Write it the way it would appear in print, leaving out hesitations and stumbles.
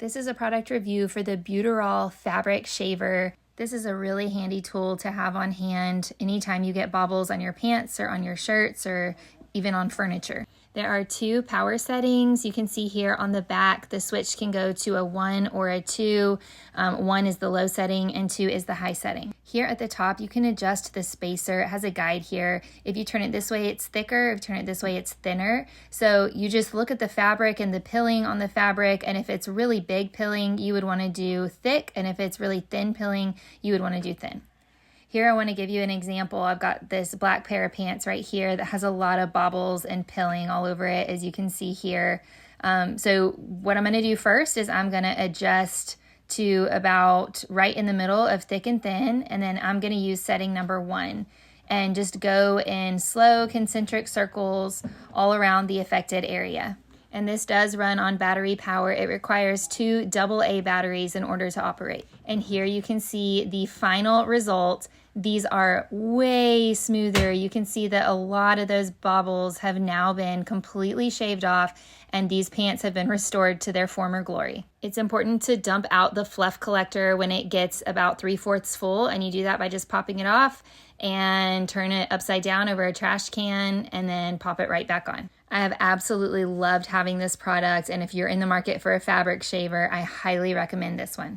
This is a product review for the BEAUTURAL fabric shaver. This is a really handy tool to have on hand anytime you get bobbles on your pants or on your shirts or even on furniture. There are 2 power settings. You can see here on the back, the switch can go to a 1 or a 2. 1 is the low setting and 2 is the high setting. Here at the top, you can adjust the spacer. It has a guide here. If you turn it this way, it's thicker. If you turn it this way, it's thinner. So you just look at the fabric and the pilling on the fabric, and if it's really big pilling, you would want to do thick, and if it's really thin pilling, you would want to do thin. Here I want to give you an example. I've got this black pair of pants right here that has a lot of bobbles and pilling all over it, as you can see here. So what I'm going to do first is I'm going to adjust to about right in the middle of thick and thin, and then I'm going to use setting number 1 and just go in slow concentric circles all around the affected area. And this does run on battery power. It requires 2 AA batteries in order to operate. And here you can see the final result. These are way smoother. You can see that a lot of those bobbles have now been completely shaved off, and these pants have been restored to their former glory. It's important to dump out the fluff collector when it gets about 3/4 full, and you do that by just popping it off and turn it upside down over a trash can and then pop it right back on. I have absolutely loved having this product, and if you're in the market for a fabric shaver, I highly recommend this one.